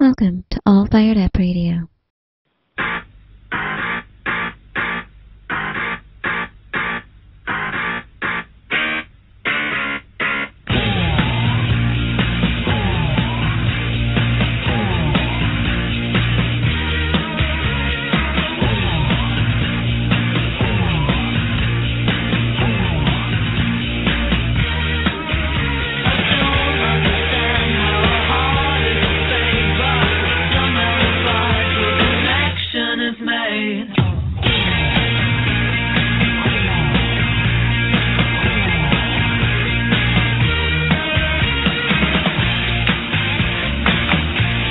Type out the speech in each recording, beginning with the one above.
Welcome to All Fired Up Radio.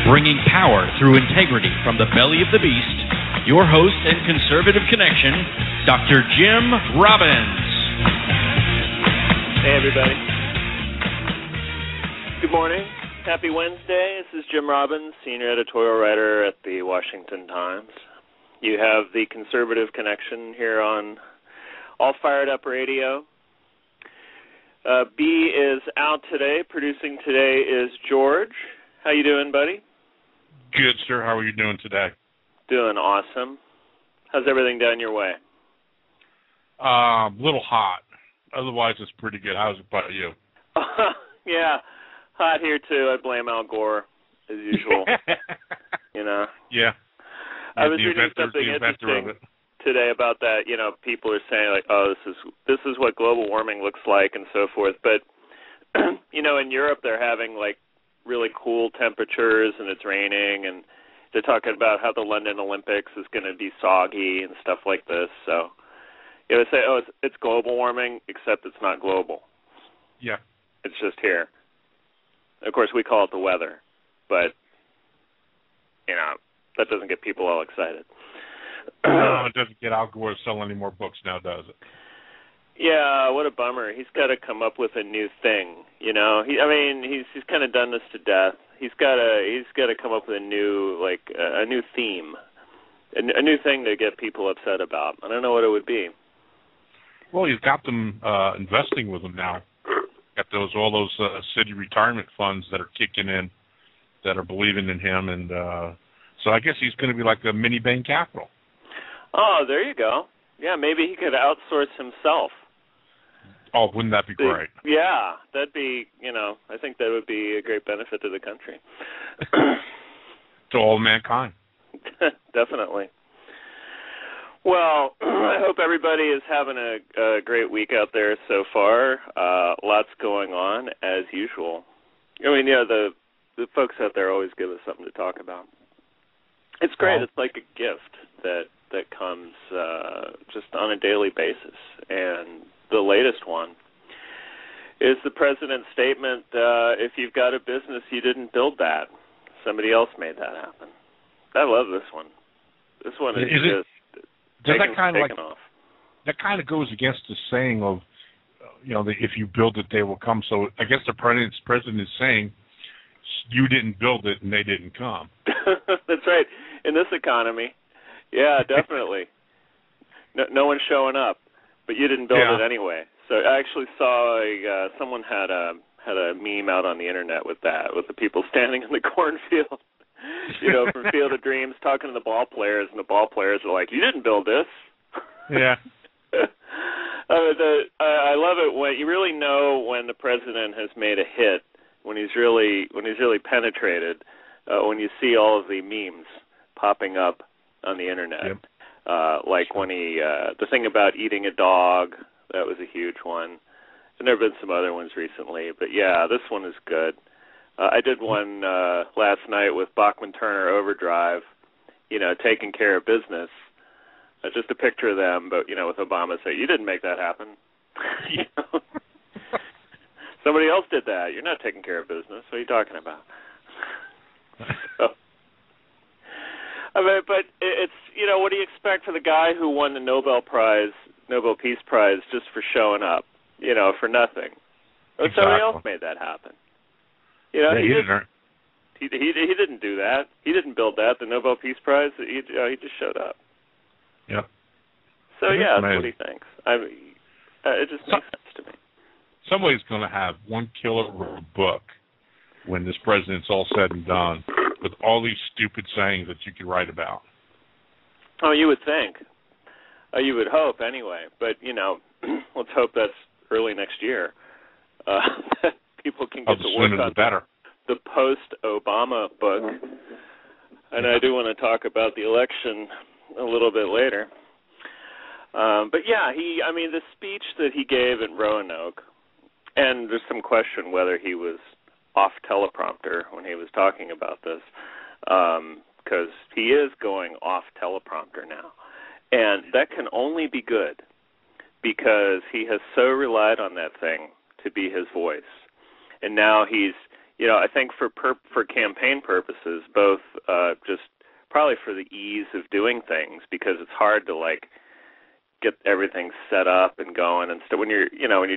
Bringing power through integrity from the belly of the beast, your host and conservative connection, Dr. Jim Robbins. Hey, everybody. Good morning. Happy Wednesday. This is Jim Robbins, senior editorial writer at the Washington Times. You have the conservative connection here on All Fired Up Radio. B is out today. Producing today is George. How you doing, buddy? Good, sir. How are you doing today? Doing awesome. How's everything down your way? A little hot. Otherwise, it's pretty good. How's it about you? Yeah, hot here, too. I blame Al Gore, as usual. You know? Yeah. I was reading something interesting today about that. You know, people are saying, like, oh, this is what global warming looks like and so forth. But, you know, in Europe, they're having, like, really cool temperatures and it's raining, and they're talking about how the London Olympics is going to be soggy and stuff like this. So you know, they say, oh, it's global warming, except it's not global. Yeah. It's just here. Of course, we call it the weather, but, you know, that doesn't get people all excited. No, it doesn't get Al Gore to sell any more books now, does it? Yeah, what a bummer. He's got to come up with a new thing, you know. He's kind of done this to death. He's got to come up with a new theme, a new thing to get people upset about. I don't know what it would be. Well, he's got them investing with him now. Got all those city retirement funds that are kicking in, that are believing in him, and so I guess he's going to be like a mini Bain Capital. Oh, there you go. Yeah, maybe he could outsource himself. Oh, wouldn't that be great? Yeah, that'd be, you know, I think that would be a great benefit to the country. To all mankind. Definitely. Well, I hope everybody is having a great week out there so far. Lots going on, as usual. I mean, yeah, the folks out there always give us something to talk about. It's great. It's like a gift that comes just on a daily basis. And the latest one is the president's statement, if you've got a business, you didn't build that. Somebody else made that happen. I love this one. This one is just taken off. That kind of goes against the saying of, you know, if you build it, they will come. So I guess the president is saying, you didn't build it and they didn't come. That's right. In this economy, yeah, definitely. No one's showing up, but you didn't build it anyway. So I actually saw someone had a meme out on the internet with that, with the people standing in the cornfield, you know, from Field of Dreams, talking to the ball players, and the ball players are like, "You didn't build this." Yeah. I love it when you really know when the president has made a hit, when he's really penetrated, when you see all of the memes popping up on the internet. Yep. Like when the thing about eating a dog, that was a huge one. There have been some other ones recently, but yeah, this one is good. I did one last night with Bachman-Turner Overdrive, you know, taking care of business. Just a picture of them, but, you know, with Obama say, you didn't make that happen. You know? Somebody else did that. You're not taking care of business. What are you talking about? So, I mean, but it's, you know, what do you expect for the guy who won the Nobel Peace Prize just for showing up, you know, for nothing? Well, exactly. Somebody else made that happen. You know, yeah, he didn't do that. He didn't build that, the Nobel Peace Prize. He just showed up. Yep. So, yeah, that's what he thinks. I mean, it just makes sense to me. Somebody's going to have one killer book when this president's all said and done with all these stupid sayings that you could write about. Oh, you would think. You would hope, anyway. But, let's hope that's early next year. That people can get to work on the post-Obama book. And I do want to talk about the election a little bit later. But, yeah, the speech that he gave at Roanoke, and there's some question whether he was off teleprompter when he was talking about this, because he is going off teleprompter now. And that can only be good because he has so relied on that thing to be his voice. And now he's, I think for campaign purposes, both just probably for the ease of doing things, because it's hard to, get everything set up and going and stuff when you're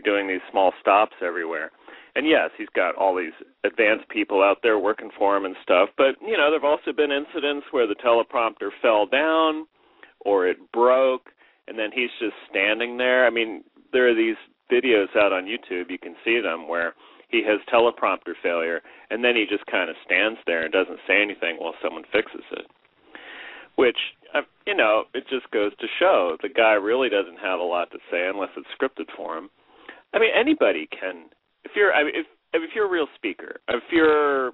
doing these small stops everywhere. And yes, he's got all these advanced people out there working for him and stuff, but there have also been incidents where the teleprompter fell down or it broke, and then he's just standing there. I mean, there are these videos out on YouTube, you can see them, where he has teleprompter failure, and then he just kind of stands there and doesn't say anything while someone fixes it, which, it just goes to show the guy really doesn't have a lot to say unless it's scripted for him. I mean, anybody can, if you're a real speaker, if you're,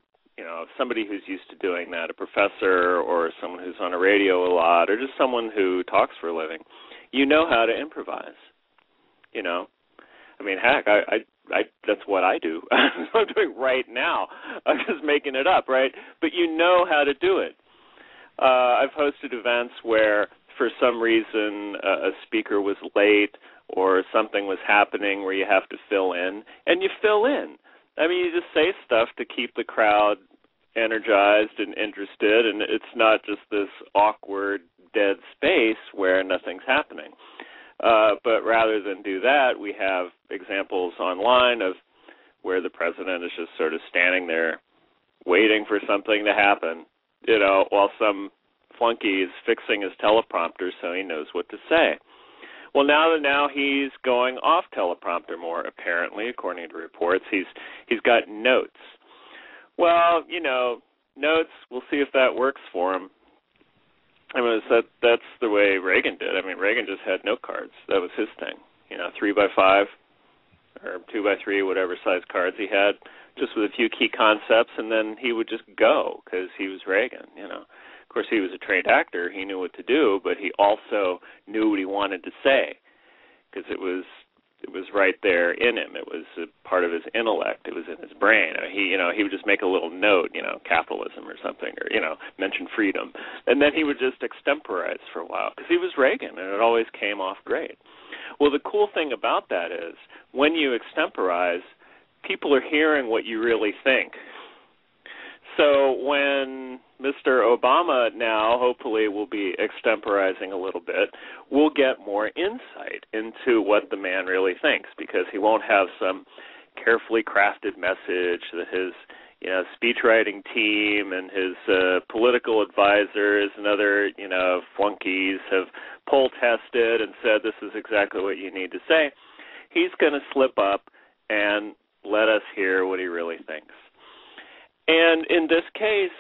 somebody who's used to doing that, a professor or someone who's on a radio a lot or just someone who talks for a living, you know how to improvise, I mean, heck, I that's what I do. I'm doing right now. I'm just making it up, right? But you know how to do it. I've hosted events where, for some reason, a speaker was late or something was happening where you have to fill in, and you fill in. I mean, you just say stuff to keep the crowd energized and interested, and it's not just this awkward, dead space where nothing's happening. But rather than do that, we have examples online of where the president is just sort of standing there waiting for something to happen, while some flunky is fixing his teleprompter so he knows what to say. Well, now he's going off teleprompter more, apparently, according to reports. He's got notes. Well, notes, we'll see if that works for him. I mean, that's the way Reagan did. I mean, Reagan just had note cards. That was his thing. 3x5 or 2x3, whatever size cards he had, just with a few key concepts, and then he would just go because he was Reagan, Of course, he was a trained actor. He knew what to do, but he also knew what he wanted to say because it was right there in him. It was a part of his intellect. It was in his brain. He would just make a little note, capitalism or something, or, mention freedom. And then he would just extemporize for a while because he was Reagan, and it always came off great. Well, the cool thing about that is when you extemporize, people are hearing what you really think. So when Mr. Obama now hopefully will be extemporizing a little bit, we'll get more insight into what the man really thinks because he won't have some carefully crafted message that his speechwriting team and his political advisors and other flunkies have poll tested and said this is exactly what you need to say. He's going to slip up and let us hear what he really thinks. And in this case,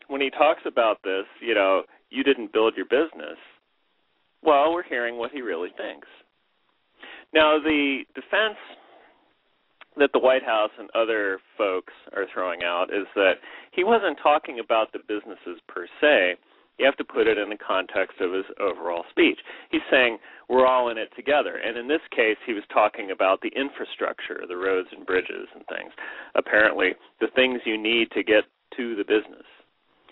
when he talks about this, you didn't build your business, well, we're hearing what he really thinks. Now, the defense that the White House and other folks are throwing out is that he wasn't talking about the businesses per se. You have to put it in the context of his overall speech. He's saying we're all in it together. And in this case, he was talking about the infrastructure, the roads and bridges and things. Apparently, the things you need to get to the business.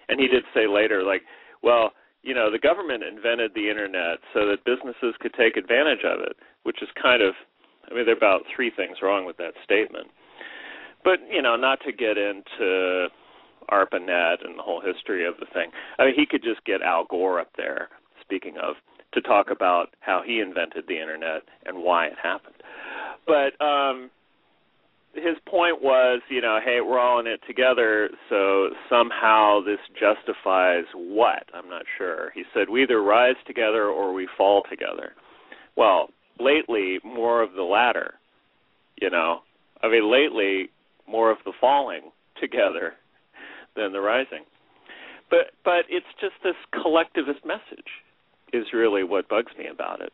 And he did say later, the government invented the Internet so that businesses could take advantage of it, which is there are about three things wrong with that statement. But, not to get into ARPANET and the whole history of the thing. I mean, he could just get Al Gore up there, speaking of, to talk about how he invented the Internet and why it happened. But his point was, hey, we're all in it together, so somehow this justifies what? I'm not sure. He said we either rise together or we fall together. Well, lately, more of the latter, lately, more of the falling together than the rising. But it's just this collectivist message is really what bugs me about it.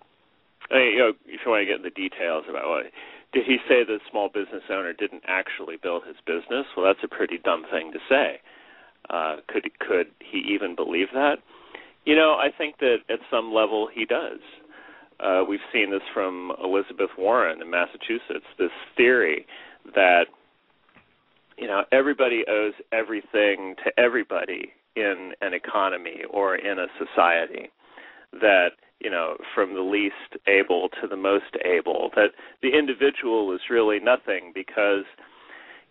I mean, if you want to get into the details about what did he say the small business owner didn't actually build his business? Well, that's a pretty dumb thing to say. Could he even believe that? I think that at some level he does. We've seen this from Elizabeth Warren in Massachusetts, this theory that, everybody owes everything to everybody in an economy or in a society, that, from the least able to the most able, that the individual is really nothing because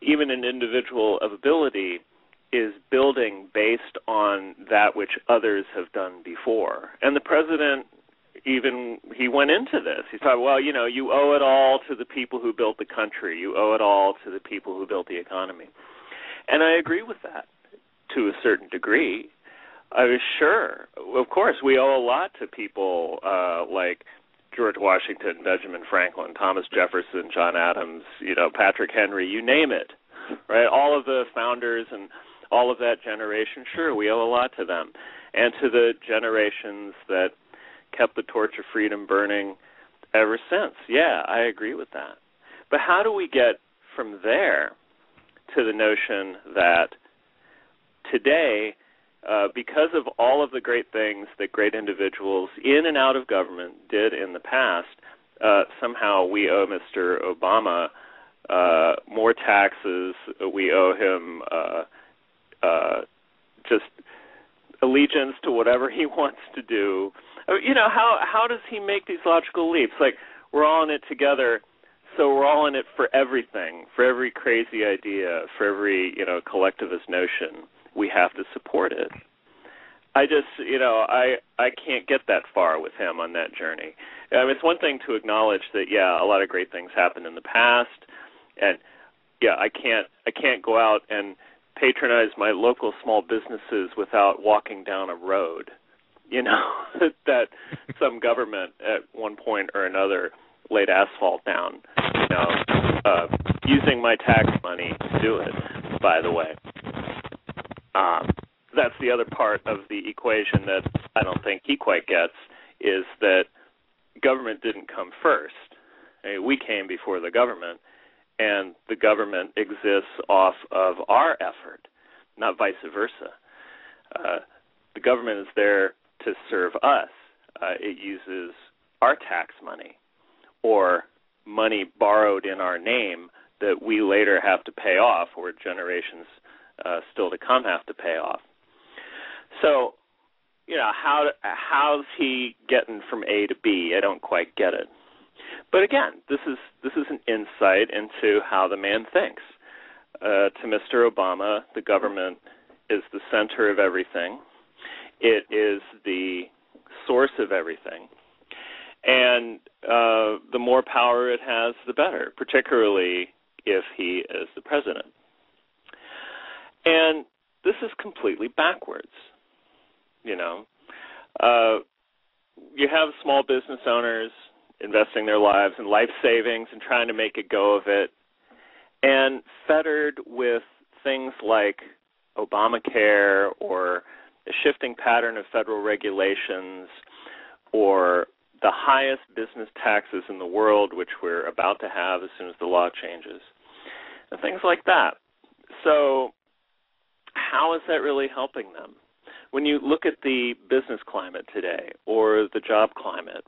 even an individual of ability is building based on that which others have done before. And the president he went into this. He thought, well, you owe it all to the people who built the country. You owe it all to the people who built the economy. And I agree with that to a certain degree. I was sure. Of course, we owe a lot to people like George Washington, Benjamin Franklin, Thomas Jefferson, John Adams, Patrick Henry, you name it, right? All of the founders and all of that generation, sure, we owe a lot to them. And to the generations that kept the torch of freedom burning ever since. Yeah, I agree with that. But how do we get from there to the notion that today, because of all of the great things that great individuals in and out of government did in the past, somehow we owe Mr. Obama more taxes, we owe him just allegiance to whatever he wants to do. How does he make these logical leaps? Like, we're all in it together, so we're all in it for everything, for every crazy idea, for every, collectivist notion. We have to support it. I just, I can't get that far with him on that journey. It's one thing to acknowledge that, a lot of great things happened in the past, and, I can't go out and patronize my local small businesses without walking down a road. That some government at one point or another laid asphalt down, using my tax money to do it, by the way. That's the other part of the equation that I don't think he quite gets, is that government didn't come first. We came before the government, and the government exists off of our effort, not vice versa. The government is there to serve us. It uses our tax money or money borrowed in our name that we later have to pay off, or generations still to come have to pay off. So, how's he getting from A to B? I don't quite get it. But again, this is an insight into how the man thinks. To Mr. Obama, the government is the center of everything. It is the source of everything. And the more power it has, the better, particularly if he is the president. And this is completely backwards. You have small business owners investing their lives in life savings and trying to make a go of it, and fettered with things like Obamacare or a shifting pattern of federal regulations or the highest business taxes in the world, which we're about to have as soon as the law changes, and things like that. So how is that really helping them? When you look at the business climate today, or the job climate,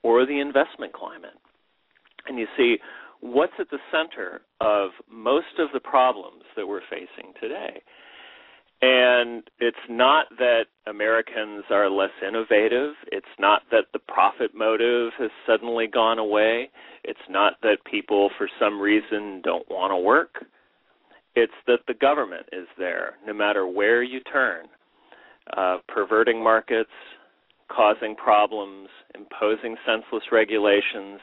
or the investment climate, and you see what's at the center of most of the problems that we're facing today. And it's not that Americans are less innovative. It's not that the profit motive has suddenly gone away. It's not that people, for some reason, don't want to work. It's that the government is there, no matter where you turn, perverting markets, causing problems, imposing senseless regulations,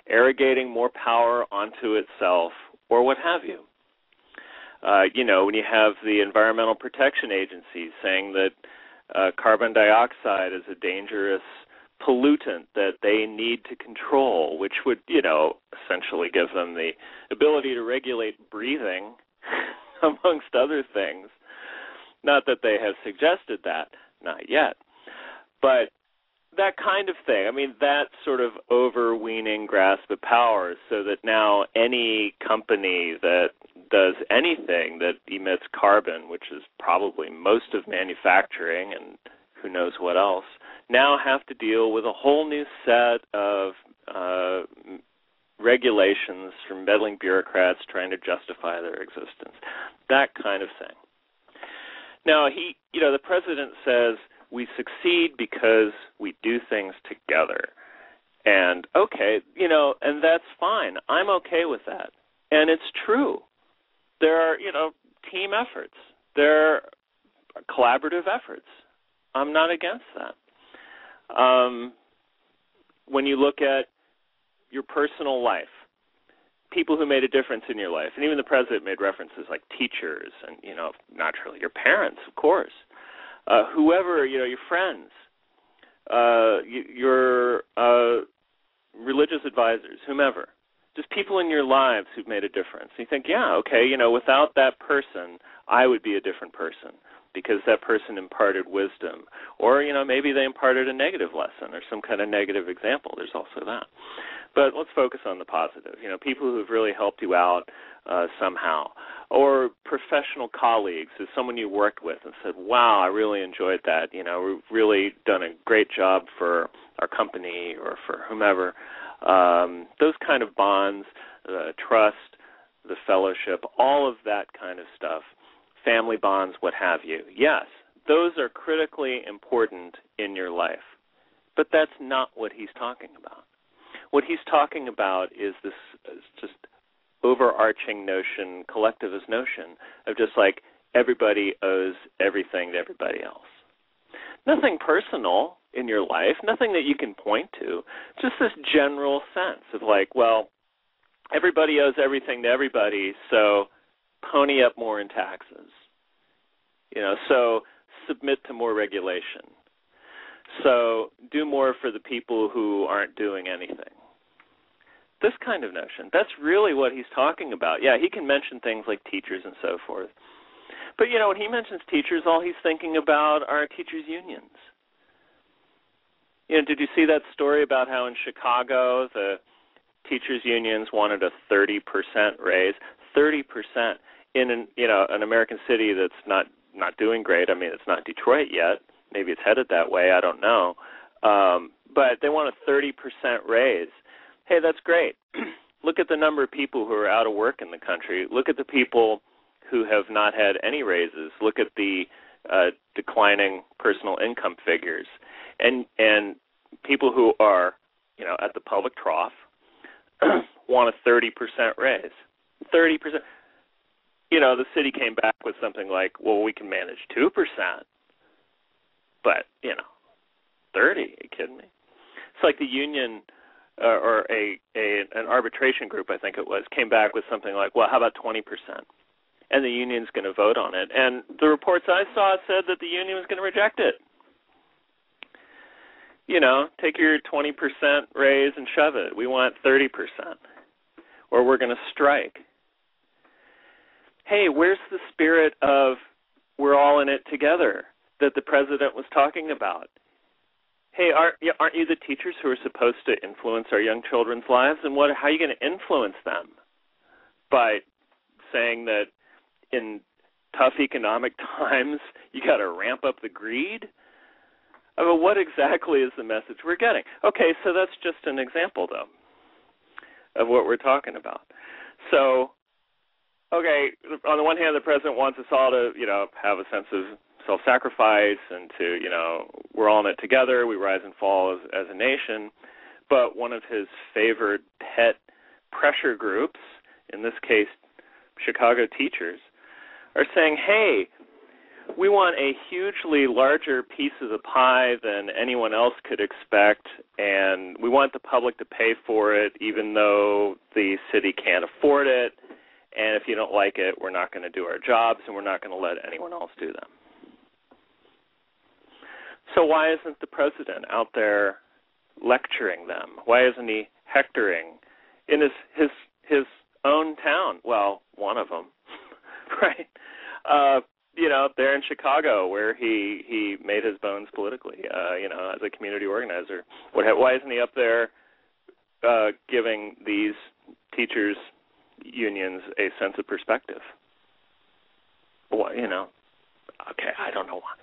arrogating more power onto itself, or what have you. When you have the Environmental Protection Agency saying that carbon dioxide is a dangerous pollutant that they need to control, which would, essentially give them the ability to regulate breathing, amongst other things. Not that they have suggested that, not yet. But that kind of thing, I mean, that sort of overweening grasp of power, so that now any company that does anything that emits carbon, which is probably most of manufacturing and who knows what else, now have to deal with a whole new set of regulations from meddling bureaucrats trying to justify their existence. That kind of thing. Now, the president says we succeed because we do things together. And, okay, and that's fine. I'm okay with that. And it's true. There are, team efforts. There are collaborative efforts. I'm not against that. When you look at your personal life, people who made a difference in your life, and even the president made references like teachers and, naturally your parents, of course, whoever, your friends, your religious advisors, whomever, just people in your lives who've made a difference. And you think, yeah, okay, without that person, I would be a different person because that person imparted wisdom. Or, maybe they imparted a negative lesson or some kind of negative example. There's also that. But let's focus on the positive. People who have really helped you out somehow. Or professional colleagues, who's someone you worked with and said, wow, I really enjoyed that. We've really done a great job for our company or for whomever. Those kind of bonds, the trust, the fellowship, all of that kind of stuff, family bonds, what have you. Yes, those are critically important in your life. But that's not what he's talking about. What he's talking about is this just overarching notion, collectivist notion of just like everybody owes everything to everybody else. Nothing personal in your life, nothing that you can point to, just this general sense of like, well, everybody owes everything to everybody, so pony up more in taxes. So submit to more regulation. So do more for the people who aren't doing anything. This kind of notion, that's really what he's talking about. Yeah, he can mention things like teachers and so forth. But, when he mentions teachers, all he's thinking about are teachers' unions. Did you see that story about how in Chicago the teachers' unions wanted a 30% raise? 30% in an American city that's not doing great. I mean, it's not Detroit yet. Maybe it's headed that way. I don't know. But they want a 30% raise. Hey, that's great. Look at the number of people who are out of work in the country. Look at the people who have not had any raises. Look at the declining personal income figures. And people who are, at the public trough want a 30% raise. 30%. The city came back with something like, well, we can manage 2%. But, 30, are you kidding me? It's like the union or an arbitration group, I think it was, came back with something like, well, how about 20%? And the union's going to vote on it. And the reports I saw said that the union was going to reject it. Take your 20% raise and shove it. We want 30%. Or we're going to strike. Hey, where's the spirit of we're all in it together that the president was talking about? Hey, aren't you the teachers who are supposed to influence our young children's lives? And how are you going to influence them? By saying that in tough economic times, you got to ramp up the greed? I mean, what exactly is the message we're getting? Okay, so that's just an example, though, of what we're talking about. So, okay, on the one hand, the president wants us all to, have a sense of self-sacrifice and to, we're all in it together, we rise and fall as a nation. But one of his favorite pet pressure groups, in this case, Chicago teachers, are saying, hey, we want a hugely larger piece of the pie than anyone else could expect, and we want the public to pay for it even though the city can't afford it, and if you don't like it, we're not going to do our jobs and we're not going to let anyone else do them. So why isn't the president out there lecturing them? Why isn't he hectoring in his own town? Well, one of them, right? up there in Chicago where he made his bones politically, as a community organizer. Why isn't he up there giving these teachers' unions a sense of perspective? Well, okay, I don't know why.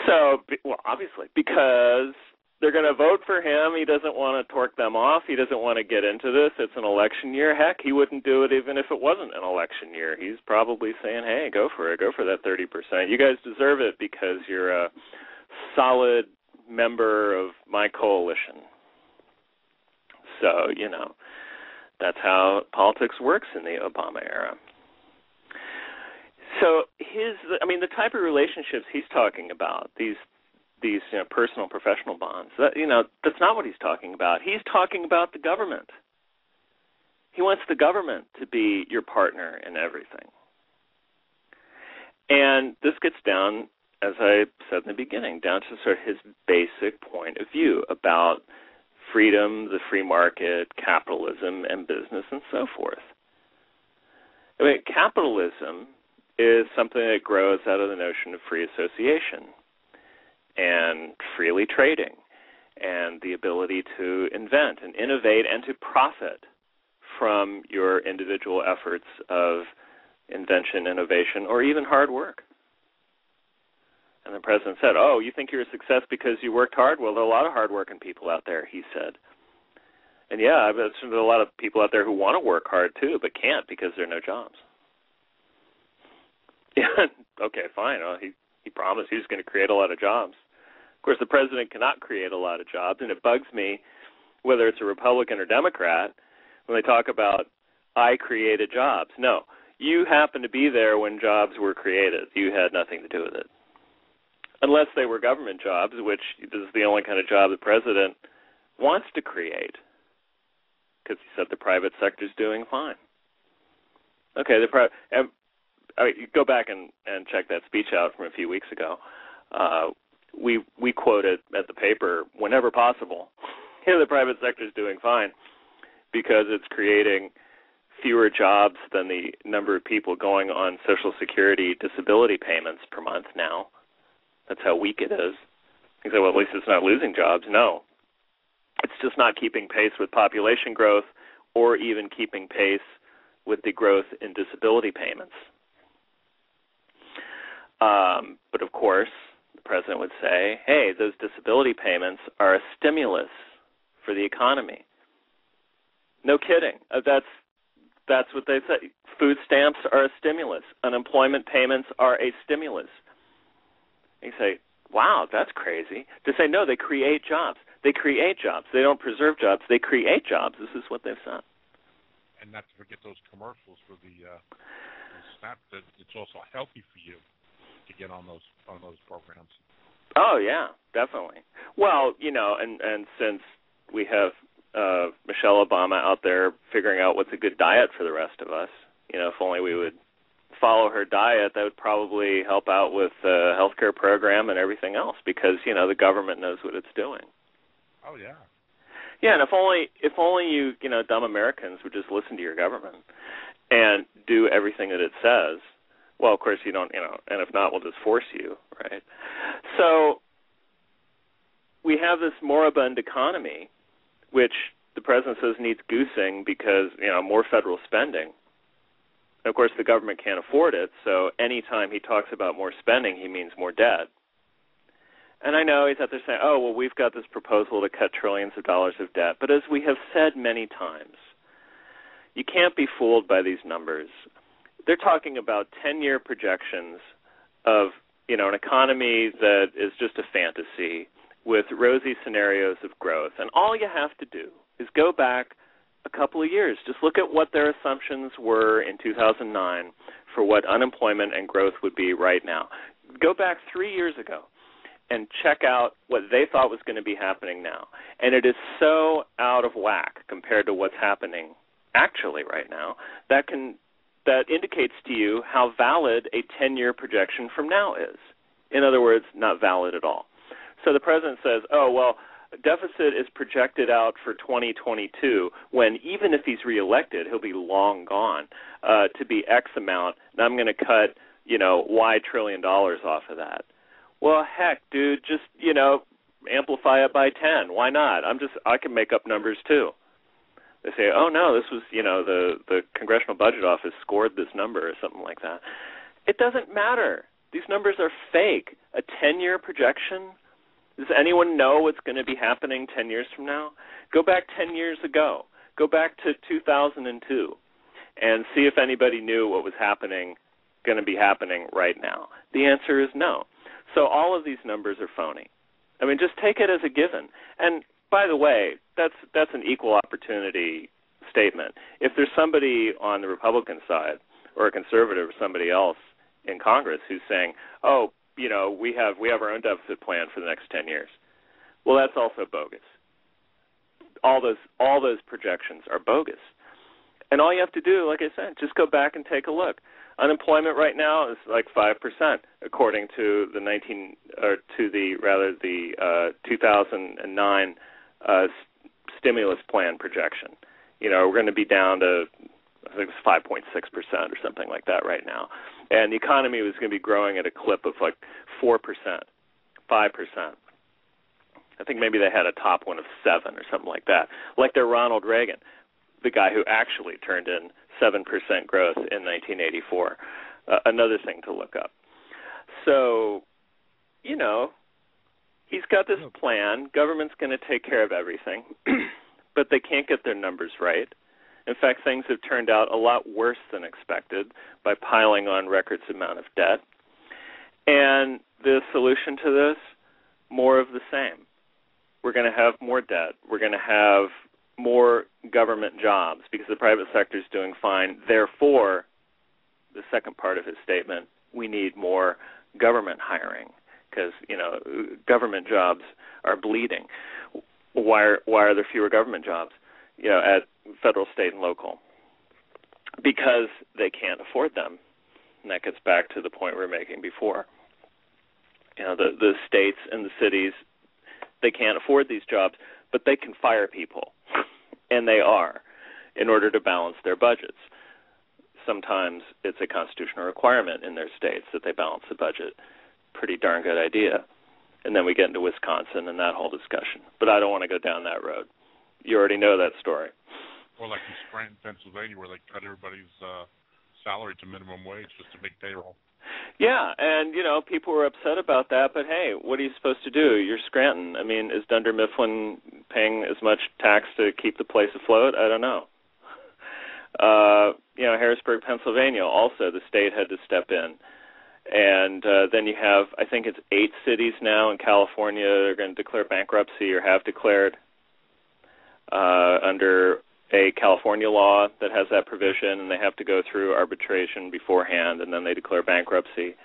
So, obviously, because they're going to vote for him. He doesn't want to torque them off. He doesn't want to get into this. It's an election year. Heck, he wouldn't do it even if it wasn't an election year. He's probably saying, hey, go for it. Go for that 30%. You guys deserve it because you're a solid member of my coalition. So, that's how politics works in the Obama era. So the type of relationships he's talking about, these personal professional bonds, that's not what he's talking about. He's talking about the government. He wants the government to be your partner in everything. And this gets down, as I said in the beginning, down to sort of his basic point of view about freedom, the free market, capitalism, and business, and so forth. Capitalism is something that grows out of the notion of free association and freely trading and the ability to invent and innovate and to profit from your individual efforts of invention, innovation, or even hard work. And the president said, oh, you think you're a success because you worked hard? Well, there are a lot of hard-working people out there, he said. And yeah, there's a lot of people out there who want to work hard too, but can't because there are no jobs. Yeah, okay, fine. Well, he promised he was going to create a lot of jobs. Of course, the president cannot create a lot of jobs, and it bugs me, whether it's a Republican or Democrat, when they talk about, I created jobs. No, you happened to be there when jobs were created. You had nothing to do with it. Unless they were government jobs, which is the only kind of job the president wants to create, because he said the private sector is doing fine. Okay, you go back and check that speech out from a few weeks ago. We quoted at the paper, whenever possible, the private sector is doing fine because it's creating fewer jobs than the number of people going on Social Security disability payments per month now. That's how weak it is. You say, well, at least it's not losing jobs. No. It's just not keeping pace with population growth or even keeping pace with the growth in disability payments. But of course, the president would say, hey, those disability payments are a stimulus for the economy. No kidding. That's what they say. Food stamps are a stimulus. Unemployment payments are a stimulus. And you say, wow, that's crazy. To say, no, they create jobs. They create jobs. They don't preserve jobs. They create jobs. This is what they've said. And not to forget those commercials for the SNAP, that it's also healthy for you to get on those programs. Oh, yeah, definitely. Well, and since we have Michelle Obama out there figuring out what's a good diet for the rest of us, if only we would follow her diet, that would probably help out with the healthcare program and everything else because, the government knows what it's doing. Oh, yeah. Yeah, and if only you, dumb Americans would just listen to your government and do everything that it says. Well, of course you don't, and if not, we'll just force you, right? So we have this moribund economy, which the president says needs goosing because, more federal spending. And of course, the government can't afford it, so anytime he talks about more spending, he means more debt. And I know he's out there saying, oh, well, we've got this proposal to cut trillions of dollars of debt. But as we have said many times, you can't be fooled by these numbers. They're talking about 10-year projections of, an economy that is just a fantasy with rosy scenarios of growth. And all you have to do is go back a couple of years. Just look at what their assumptions were in 2009 for what unemployment and growth would be right now. Go back 3 years ago and check out what they thought was going to be happening now. And it is so out of whack compared to what's happening actually right now that indicates to you how valid a 10-year projection from now is. In other words, not valid at all. So the president says, oh, well, deficit is projected out for 2022 when even if he's reelected, he'll be long gone to be X amount, and I'm going to cut, why $1 trillion off of that? Well, heck, dude, just, amplify it by 10. Why not? I can make up numbers too. They say, oh no, this was, the Congressional Budget Office scored this number or something like that. It doesn't matter. These numbers are fake. A 10-year projection? Does anyone know what's going to be happening 10 years from now? Go back 10 years ago. Go back to 2002 and see if anybody knew what was going to be happening right now. The answer is no. So all of these numbers are phony. I mean, just take it as a given. And by the way, that's an equal opportunity statement. If there's somebody on the Republican side or a conservative or somebody else in Congress who's saying, oh, we have our own deficit plan for the next 10 years. Well, that's also bogus. All those projections are bogus. And all you have to do, like I said, just go back and take a look. Unemployment right now is like 5%, according to the 2009 stimulus plan projection. We're going to be down to, I think it's 5.6% or something like that right now. And the economy was going to be growing at a clip of like 4%, 5%. I think maybe they had a top one of 7 or something like that. Like their Ronald Reagan, the guy who actually turned in 7% growth in 1984. Another thing to look up. So, he's got this plan. Government's going to take care of everything, but they can't get their numbers right. In fact, things have turned out a lot worse than expected by piling on records amount of debt. And the solution to this, more of the same. We're going to have more debt. We're going to have more government jobs because the private sector is doing fine. Therefore, the second part of his statement, we need more government hiring because, government jobs are bleeding. Why are there fewer government jobs, at federal, state, and local? Because they can't afford them. And that gets back to the point we were making before. The states and the cities, they can't afford these jobs, but they can fire people, and they are, in order to balance their budgets. Sometimes it's a constitutional requirement in their states that they balance the budget. Pretty darn good idea. And then we get into Wisconsin and that whole discussion. But I don't want to go down that road. You already know that story. Or like in Scranton, Pennsylvania, where they cut everybody's salary to minimum wage just to make payroll. Yeah, and, people were upset about that, but hey, what are you supposed to do? You're Scranton. I mean, is Dunder Mifflin paying as much tax to keep the place afloat? I don't know. Harrisburg, Pennsylvania, also the state had to step in. And then you have, I think it's 8 cities now in California that are going to declare bankruptcy or have declared under a California law that has that provision, and they have to go through arbitration beforehand, and then they declare bankruptcy.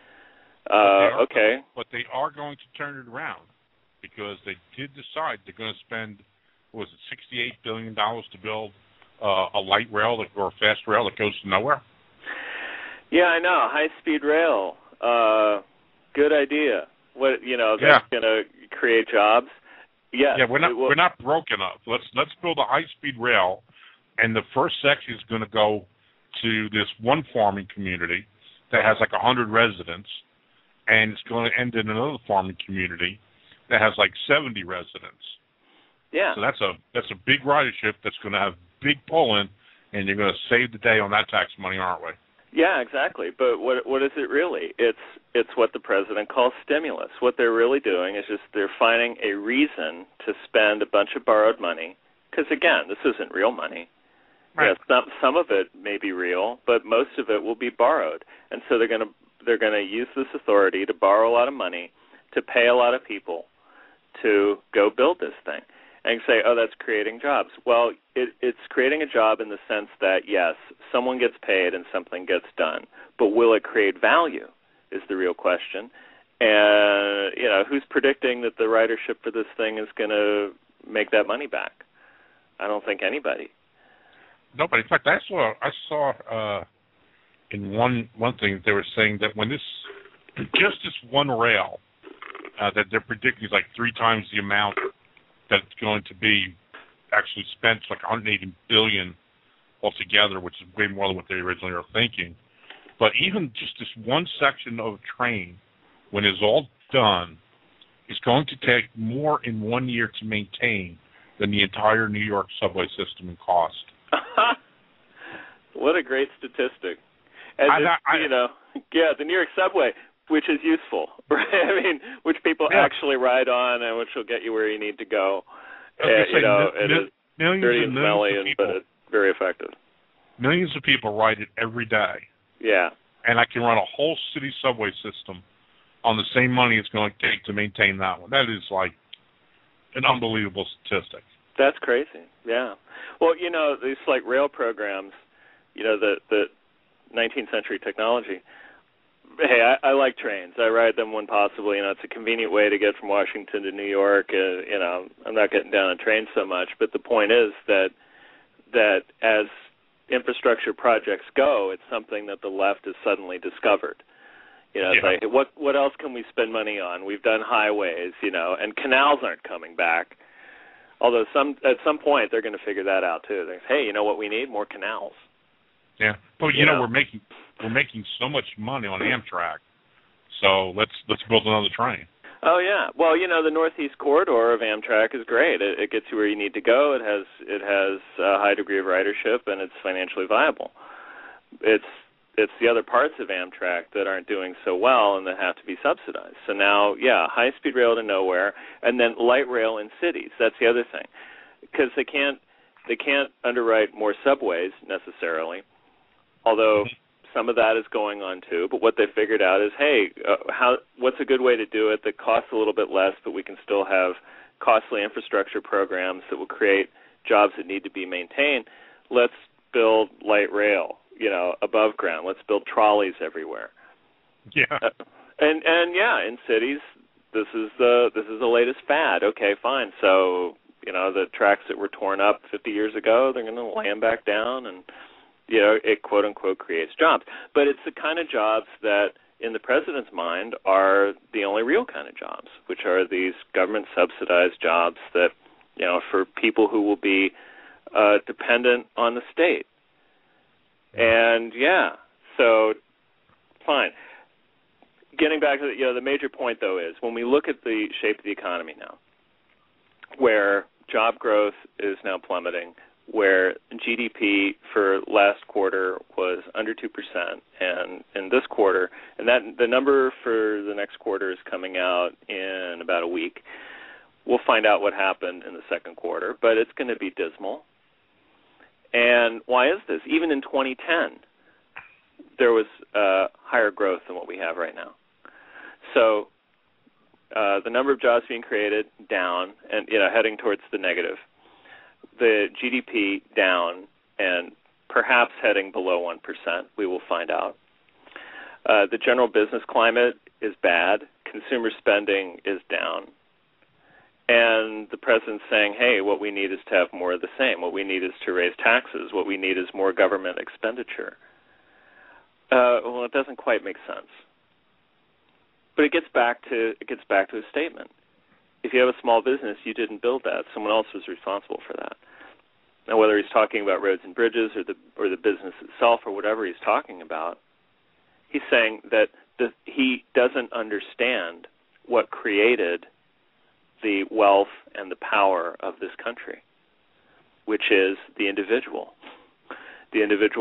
Okay. But they are going to turn it around because they did decide they're going to spend, $68 billion to build a light rail or a fast rail that goes to nowhere? Yeah, I know. High-speed rail. Good idea. That's going to create jobs. Yes. Yeah, we're not broke enough. Let's build a high-speed rail, and the first section is going to go to this one farming community that has like 100 residents, and it's going to end in another farming community that has like 70 residents. Yeah. So that's a big ridership that's going to have big pull-in, and you're going to save the day on that tax money, aren't we? Yeah, exactly. But what is it really? It's what the president calls stimulus. What they're really doing is just they're finding a reason to spend a bunch of borrowed money. Because again, this isn't real money. Right. Yes, some of it may be real, but most of it will be borrowed. And so they're going to use this authority to borrow a lot of money to pay a lot of people to go build this thing. And say, oh, that's creating jobs. Well, it's creating a job in the sense that, yes, someone gets paid and something gets done. But will it create value is the real question. And, who's predicting that the ridership for this thing is going to make that money back? I don't think anybody. Nobody. In fact, I saw in one thing they were saying that when just this one rail that they're predicting is like 3 times the amount that it's going to be actually spent, like $180 billion altogether, which is way more than what they originally were thinking. But even just this one section of train, when it's all done, is going to take more in 1 year to maintain than the entire New York subway system in cost. What a great statistic. And the New York subway, which is useful, right? I mean, which people actually ride on and which will get you where you need to go. It is dirty and smelly, but it's very effective. Millions of people ride it every day. Yeah. And I can run a whole city subway system on the same money it's going to take to maintain that one. That is like an unbelievable statistic. That's crazy, yeah. Well, these like rail programs, the 19th century technology. Hey, I like trains. I ride them when possible. It's a convenient way to get from Washington to New York. I'm not getting down on trains so much, but the point is that as infrastructure projects go, it's something that the left has suddenly discovered. It's like, what else can we spend money on? We've done highways, and canals aren't coming back. Although at some point they're going to figure that out too. They say, hey, you know what we need? More canals. Yeah, but we're making so much money on Amtrak, so let's build another train. Oh yeah, well the Northeast Corridor of Amtrak is great. It gets you where you need to go. It has a high degree of ridership, and it's financially viable. It's the other parts of Amtrak that aren't doing so well and that have to be subsidized. So now, high-speed rail to nowhere, and then light rail in cities. That's the other thing, because they can't underwrite more subways necessarily, although some of that is going on too. But what they figured out is, hey, what's a good way to do it that costs a little bit less, but we can still have costly infrastructure programs that will create jobs that need to be maintained? Let's build light rail. Above ground. Let's build trolleys everywhere. Yeah. And in cities, this is the latest fad. Okay, fine. So the tracks that were torn up 50 years ago, they're going to lay them back down, and it quote unquote creates jobs. But it's the kind of jobs that, in the president's mind, are the only real kind of jobs, which are these government subsidized jobs that for people who will be dependent on the state. And so fine. Getting back to the major point though is when we look at the shape of the economy now, where job growth is now plummeting, where GDP for last quarter was under 2%, and in this quarter, and that the number for the next quarter is coming out in about a week. We'll find out what happened in the second quarter, but it's going to be dismal. And why is this? Even in 2010, there was higher growth than what we have right now. So the number of jobs being created, down, and heading towards the negative. The GDP, down, and perhaps heading below 1%. We will find out. The general business climate is bad. Consumer spending is down. And the president's saying, hey, what we need is to have more of the same. What we need is to raise taxes. What we need is more government expenditure. Well, it doesn't quite make sense. But it gets back to a statement. If you have a small business, you didn't build that. Someone else was responsible for that. Now, whether he's talking about roads and bridges or the business itself or whatever he's talking about, he's saying that he doesn't understand what created the wealth and the power of this country, which is the individual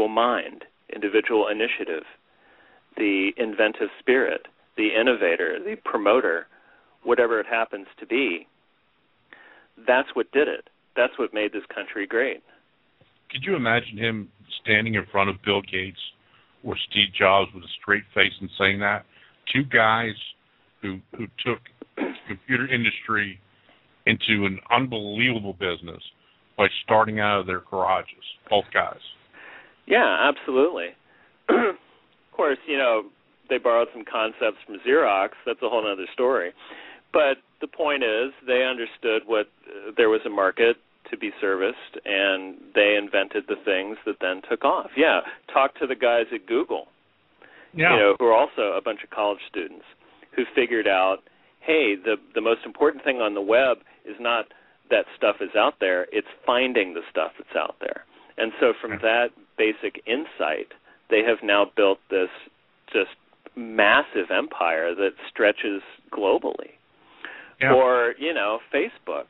mind, individual initiative, the inventive spirit, the innovator, the promoter, whatever it happens to be. That's what did it. That's what made this country great. Could you imagine him standing in front of Bill Gates or Steve Jobs with a straight face and saying that? Two guys who took the computer industry into an unbelievable business by starting out of their garages, both guys. Yeah, absolutely. Of course, they borrowed some concepts from Xerox. That's a whole other story. But the point is, they understood there was a market to be serviced, and they invented the things that then took off. Yeah, talk to the guys at Google, who are also a bunch of college students who figured out, hey, the most important thing on the web is not that stuff is out there, it's finding the stuff that's out there. And so from that basic insight, they have now built this just massive empire that stretches globally. Yeah. Or, Facebook.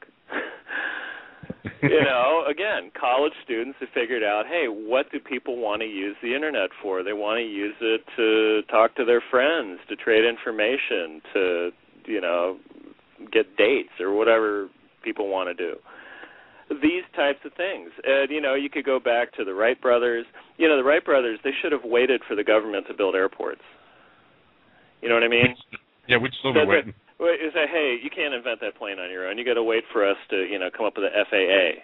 Again, college students have figured out, hey, what do people want to use the internet for? They want to use it to talk to their friends, to trade information, to, get dates or whatever people want to do. These types of things. And, you could go back to the Wright brothers. The Wright brothers, they should have waited for the government to build airports. You know what I mean? Yeah, we'd still be waiting. You say, hey, you can't invent that plane on your own. You got to wait for us to, come up with the FAA.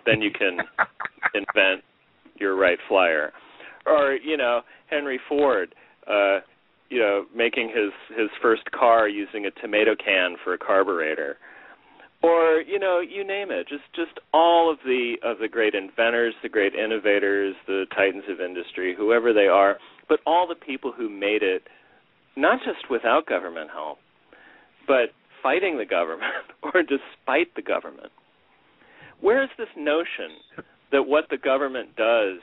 Then you can invent your Wright Flyer. Or, Henry Ford, making his first car using a tomato can for a carburetor. Or, you name it. Just all of the great inventors, the great innovators, the titans of industry, whoever they are, but all the people who made it, not just without government help, but fighting the government or despite the government. Where is this notion that what the government does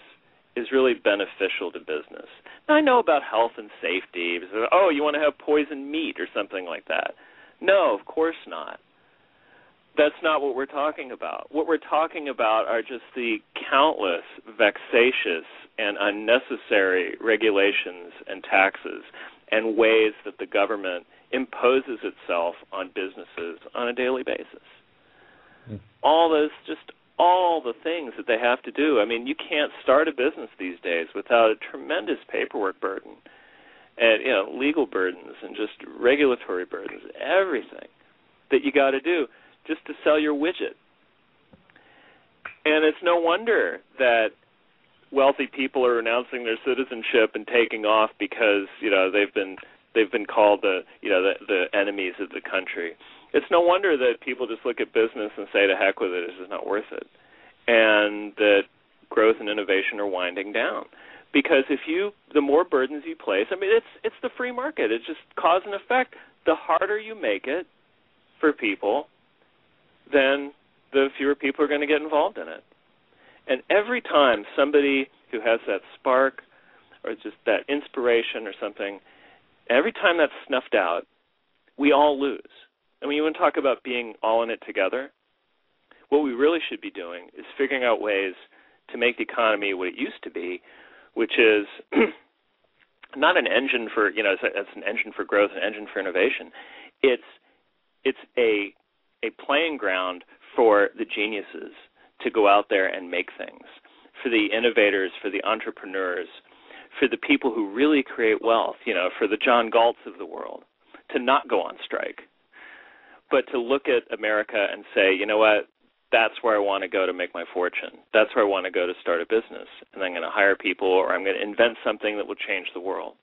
is really beneficial to business? Now, I know about health and safety. Oh, you want to have poisoned meat or something like that. No, of course not. That's not what we're talking about. What we're talking about are just the countless vexatious and unnecessary regulations and taxes and ways that the government imposes itself on businesses on a daily basis. All the things that they have to do. I mean, you can't start a business these days without a tremendous paperwork burden and, legal burdens and just regulatory burdens, everything that you got to do just to sell your widget. And it's no wonder that wealthy people are announcing their citizenship and taking off because, they've been called the enemies of the country. It's no wonder that people just look at business and say, to heck with it, it's just not worth it. And that growth and innovation are winding down. Because the more burdens you place, I mean, it's the free market. It's just cause and effect. The harder you make it for people, then the fewer people are going to get involved in it. And every time somebody who has that spark or just that inspiration or something, every time that's snuffed out, we all lose. And when you want to talk about being all in it together, what we really should be doing is figuring out ways to make the economy what it used to be, which is not an engine for, it's an engine for growth, an engine for innovation. It's a playing ground for the geniuses to go out there and make things, for the innovators, for the entrepreneurs, for the people who really create wealth, for the John Galts of the world, to not go on strike, but to look at America and say, you know what, that's where I want to go to make my fortune. That's where I want to go to start a business. And I'm going to hire people or I'm going to invent something that will change the world.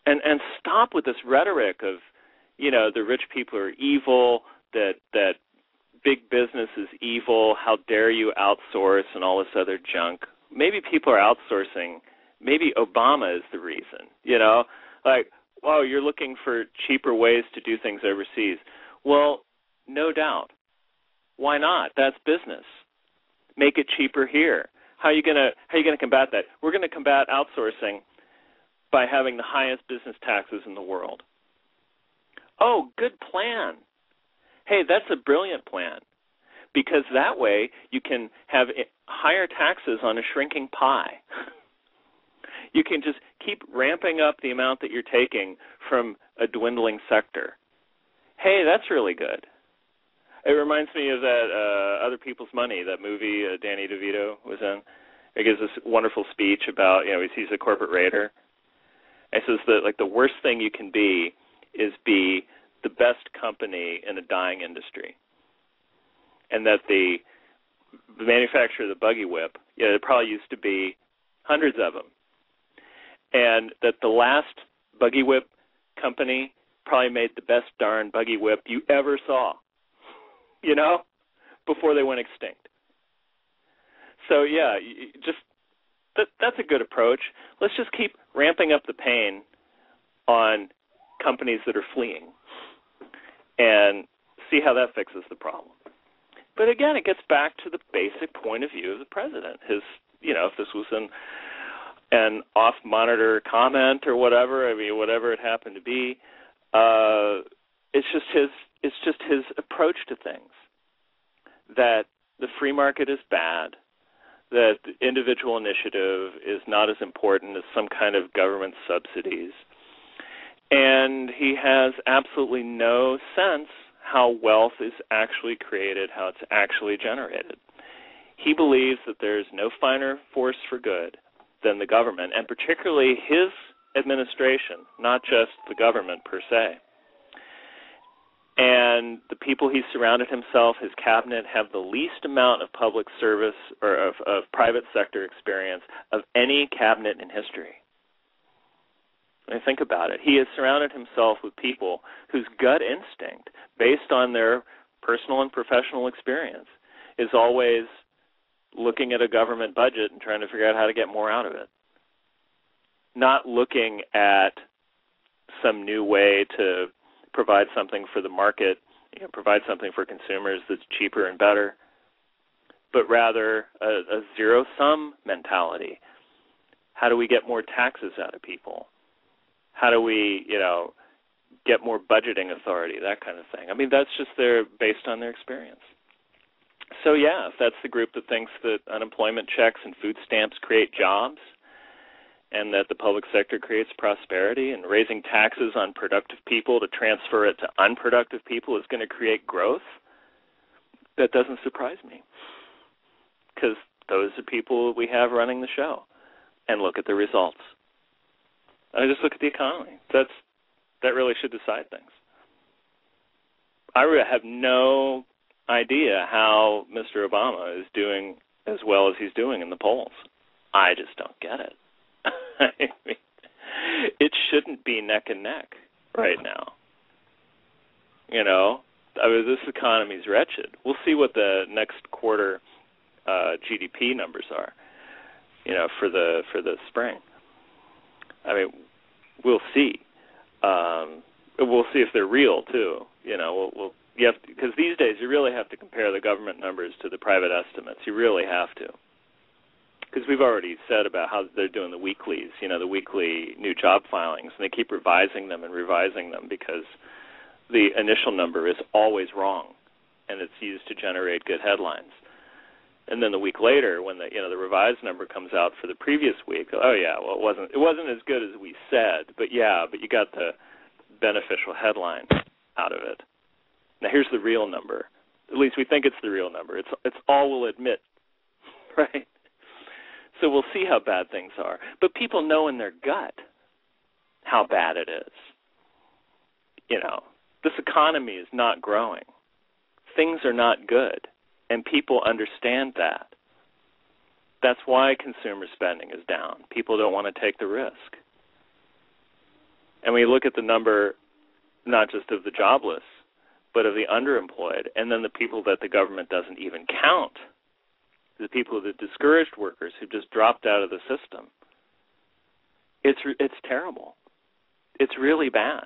And stop with this rhetoric of, the rich people are evil, that big business is evil, how dare you outsource and all this other junk. Maybe people are outsourcing. Maybe Obama is the reason, like, wow, you're looking for cheaper ways to do things overseas. Well, no doubt. Why not? That's business. Make it cheaper here. How are you gonna combat that? We're going to combat outsourcing by having the highest business taxes in the world. Oh, good plan. Hey, that's a brilliant plan, because that way you can have higher taxes on a shrinking pie. You can just keep ramping up the amount that you're taking from a dwindling sector. Hey, that's really good. It reminds me of that Other People's Money, that movie Danny DeVito was in. He gives this wonderful speech about, he's a corporate raider. And he says that, the worst thing you can be is be the best company in a dying industry. And that the manufacturer of the buggy whip, there probably used to be hundreds of them. And that the last buggy whip company probably made the best darn buggy whip you ever saw, before they went extinct. So, that's a good approach. Let's just keep ramping up the pain on companies that are fleeing and see how that fixes the problem. But again, it gets back to the basic point of view of the president. If this was in an off-monitor comment or whatever. I mean, whatever it happened to be. It's just his approach to things. That the free market is bad. That individual initiative is not as important as some kind of government subsidies. And he has absolutely no sense how wealth is actually created, how it's actually generated. He believes that there's no finer force for good than the government, and particularly his administration, not just the government per se. And the people he surrounded himself, his cabinet, have the least amount of public service or of private sector experience of any cabinet in history. I mean, think about it. He has surrounded himself with people whose gut instinct, based on their personal and professional experience, is always looking at a government budget and trying to figure out how to get more out of it. Not looking at some new way to provide something for the market, provide something for consumers that's cheaper and better, but rather a zero-sum mentality. How do we get more taxes out of people? How do we, get more budgeting authority, that kind of thing? I mean, that's just based on their experience. So, yeah, if that's the group that thinks that unemployment checks and food stamps create jobs, and that the public sector creates prosperity, and raising taxes on productive people to transfer it to unproductive people is going to create growth, that doesn't surprise me. Because those are people we have running the show. And look at the results. I just look at the economy. That really should decide things. I have no idea how Mr. Obama is doing as well as he's doing in the polls. I just don't get it. I mean, it shouldn't be neck and neck right now. This economy's wretched. We'll see what the next quarter GDP numbers are, for the spring. I mean, we'll see. We'll see if they're real too. Because these days you really have to compare the government numbers to the private estimates. You really have to. Because we've already said about how they're doing the weeklies, the weekly new job filings, and they keep revising them because the initial number is always wrong, and it's used to generate good headlines. And then the week later, when the revised number comes out for the previous week, oh yeah, well it wasn't as good as we said, but you got the beneficial headline out of it. Now here's the real number. At least we think it's the real number. It's all we'll admit, right? So we'll see how bad things are. But people know in their gut how bad it is. This economy is not growing. Things are not good, and people understand that. That's why consumer spending is down. People don't want to take the risk. And we look at the number not just of the jobless, but of the underemployed, and then the people that the government doesn't even count. The people, the discouraged workers who just dropped out of the system. It's terrible. It's really bad.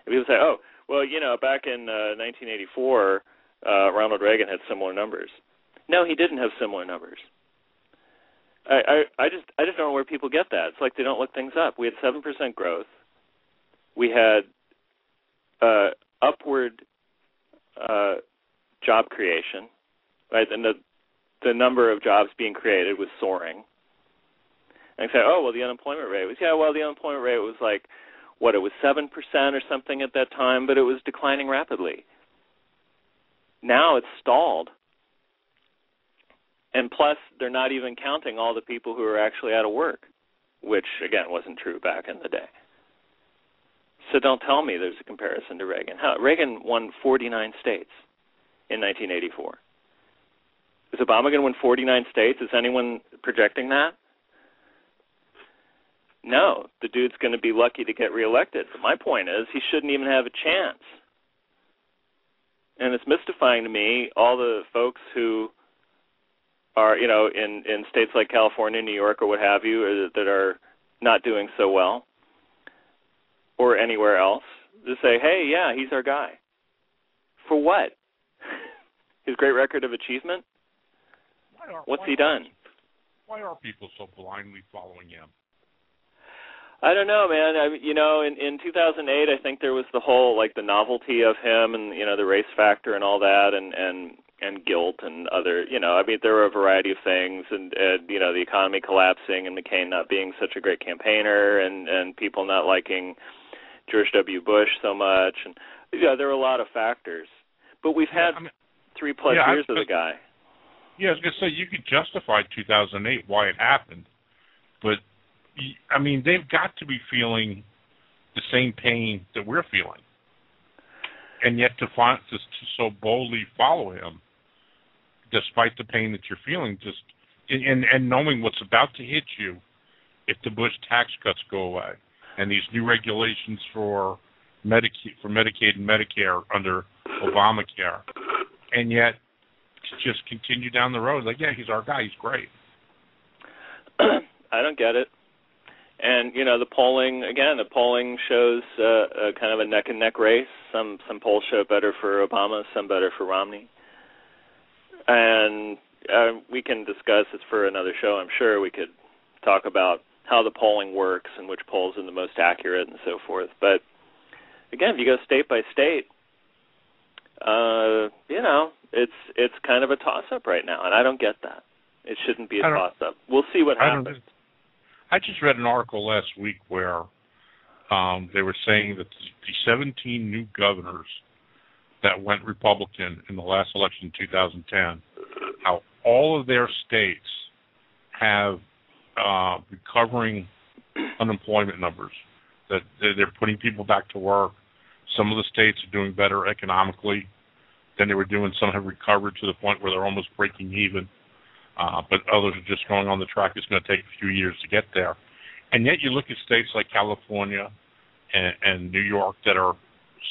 And people say, oh, well, back in 1984, Ronald Reagan had similar numbers. No, he didn't have similar numbers. I just don't know where people get that. It's like they don't look things up. We had 7% growth. We had upward job creation, right? And the number of jobs being created was soaring. And I say, oh, well, the unemployment rate was, the unemployment rate was it was 7% or something at that time, but it was declining rapidly. Now it's stalled. And plus, they're not even counting all the people who are actually out of work, which, again, wasn't true back in the day. So don't tell me there's a comparison to Reagan. Reagan won 49 states in 1984. Is Obama going to win 49 states? Is anyone projecting that? No, the dude's going to be lucky to get reelected. But my point is he shouldn't even have a chance. And it's mystifying to me, all the folks who are, in states like California, New York, or what have you, that are not doing so well, or anywhere else, to say, hey, yeah, he's our guy. For what? His great record of achievement? What's he done? Why are people so blindly following him? I don't know, man. In 2008, I think there was the whole, like, the novelty of him and, the race factor and all that and guilt and other, there were a variety of things and the economy collapsing and McCain not being such a great campaigner and people not liking George W. Bush so much. And, there were a lot of factors. But we've had 3+ years of the guy. Yeah, I was going to say, you could justify 2008, why it happened. But, they've got to be feeling the same pain that we're feeling. And yet to so boldly follow him, despite the pain that you're feeling, and knowing what's about to hit you if the Bush tax cuts go away and these new regulations for Medicaid and Medicare under Obamacare, and yet just continue down the road like, yeah, he's our guy, he's great. I don't get it. And the polling shows a kind of a neck and neck race. Some polls show better for Obama, some better for Romney. And we can discuss it for another show. I'm sure we could talk about how the polling works and which polls are the most accurate and so forth. But again, if you go state by state, it's kind of a toss-up right now, and I don't get that. It shouldn't be a toss-up. We'll see what happens. I just read an article last week where they were saying that the 17 new governors that went Republican in the last election in 2010, how all of their states have recovering unemployment numbers, that they're putting people back to work. Some of the states are doing better economically than they were doing. Some have recovered to the point where they're almost breaking even. But others are just going on the track. It's going to take a few years to get there. And yet you look at states like California and New York that are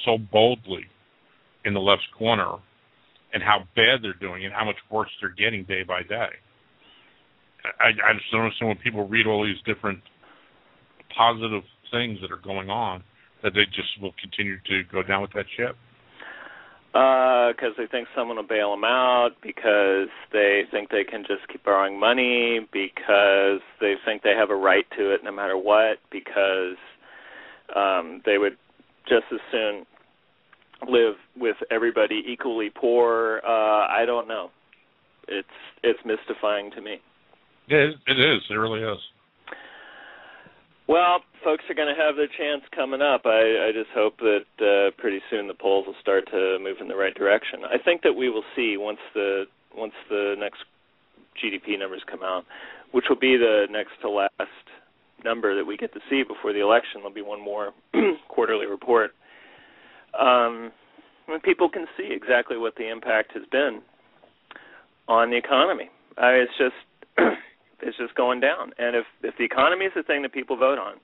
so boldly in the left's corner and how bad they're doing and how much worse they're getting day by day. I just don't understand when people read all these different positive things that are going on, that they just will continue to go down with that ship. Because they think someone will bail them out, because they think they can just keep borrowing money, because they think they have a right to it no matter what, because they would just as soon live with everybody equally poor. I don't know. It's mystifying to me. Yeah, it is. It really is. Well, folks are going to have their chance coming up. I just hope that pretty soon the polls will start to move in the right direction. I think that we will see once the next GDP numbers come out, which will be the next to last number that we get to see before the election. There'll be one more quarterly report. When people can see exactly what the impact has been on the economy. It's just going down. And if the economy is the thing that people vote on,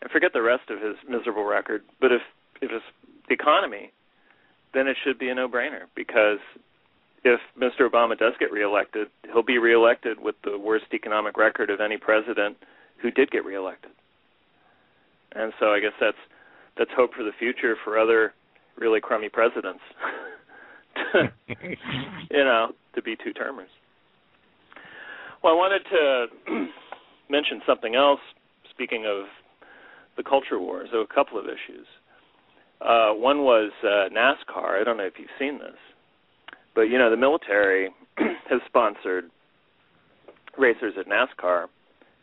and forget the rest of his miserable record, but if it's the economy, then it should be a no-brainer, because if Mr. Obama does get reelected, he'll be reelected with the worst economic record of any president who did get reelected. And so I guess that's hope for the future for other really crummy presidents to be two-termers. Well, I wanted to mention something else, speaking of the culture wars. There were a couple of issues. One was NASCAR. I don't know if you've seen this, but, the military has sponsored racers at NASCAR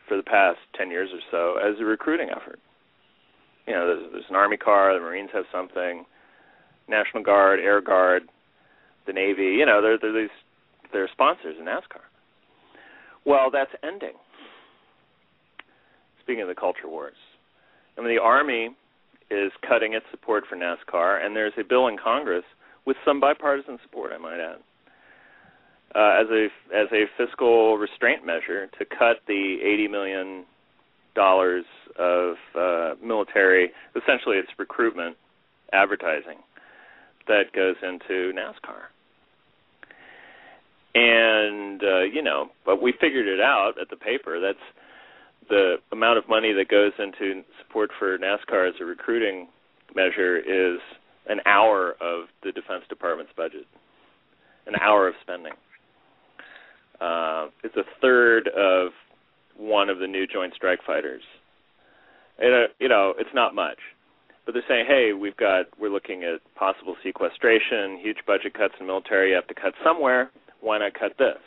for the past 10 years or so as a recruiting effort. There's an Army car, the Marines have something, National Guard, Air Guard, the Navy, they're sponsors in NASCAR. Well, that's ending. Speaking of the culture wars. The Army is cutting its support for NASCAR, and there's a bill in Congress with some bipartisan support, I might add, as a fiscal restraint measure to cut the $80 million of military, essentially it's recruitment, advertising, that goes into NASCAR. And, but we figured it out at the paper. That's the amount of money that goes into support for NASCAR as a recruiting measure is an hour of the Defense Department's budget, an hour of spending. It's a third of one of the new Joint Strike Fighters. And, it's not much. But they're saying, hey, we're looking at possible sequestration, huge budget cuts in the military. You have to cut somewhere. Why not cut this?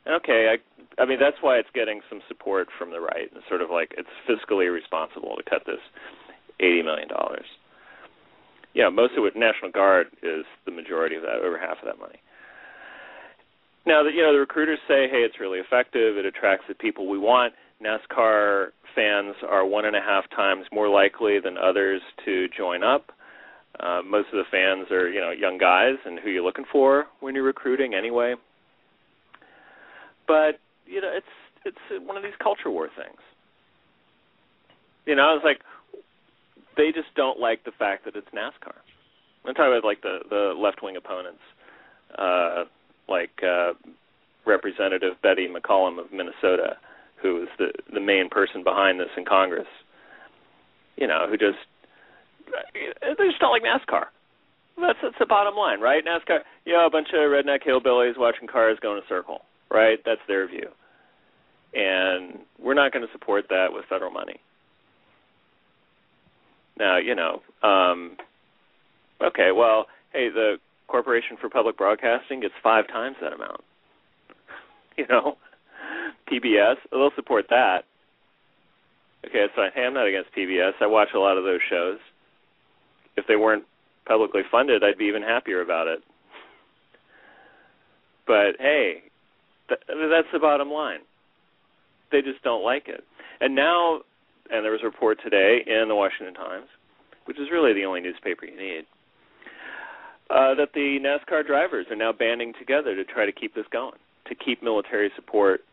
Okay, I mean, that's why it's getting some support from the right. It's sort of like it's fiscally responsible to cut this $80 million. Most of it, National Guard is the majority of that, over half of that money. Now, the recruiters say, hey, it's really effective. It attracts the people we want. NASCAR fans are 1.5 times more likely than others to join up. Most of the fans are, young guys, and who you're looking for when you're recruiting anyway. But, it's one of these culture war things. It's like they just don't like the fact that it's NASCAR. I'm talking about, like, the left-wing opponents, like Representative Betty McCollum of Minnesota, who is the main person behind this in Congress, they just don't like NASCAR. That's the bottom line, right? NASCAR, a bunch of redneck hillbillies watching cars go in a circle, right? That's their view. And we're not going to support that with federal money. Now, okay, well, hey, the Corporation for Public Broadcasting gets 5 times that amount. PBS, they'll support that. Okay, that's fine. Hey, I'm not against PBS. I watch a lot of those shows. If they weren't publicly funded, I'd be even happier about it. But, hey, that's the bottom line. They just don't like it. And now, and there was a report today in the Washington Times, which is really the only newspaper you need, that the NASCAR drivers are now banding together to try to keep this going, to keep military support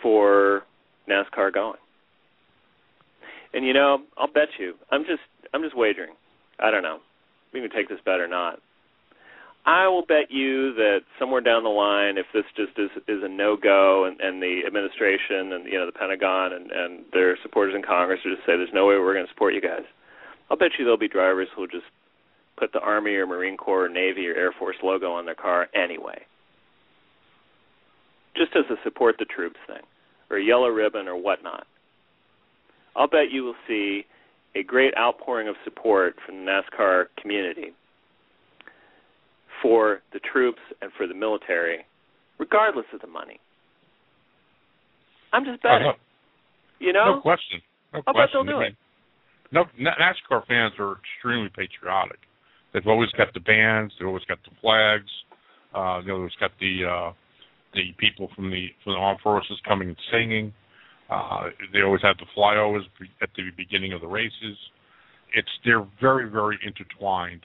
for NASCAR going. And I'll bet you, I'm just wagering. I don't know. We can take this bet or not. I will bet you that somewhere down the line, if this just is a no-go, and the administration and the Pentagon and their supporters in Congress will just say there's no way we're going to support you guys, I'll bet you there'll be drivers who will just put the Army or Marine Corps or Navy or Air Force logo on their car anyway, just as a support the troops thing, or a yellow ribbon or whatnot. I'll bet you will see a great outpouring of support from the NASCAR community for the troops and for the military, regardless of the money. I'm just betting. No question. I'll bet they'll do it. No, NASCAR fans are extremely patriotic. They've always got the bands. They've always got the flags. They've always got the people from the armed forces coming and singing. They always have the flyovers at the beginning of the races. They're very, very intertwined.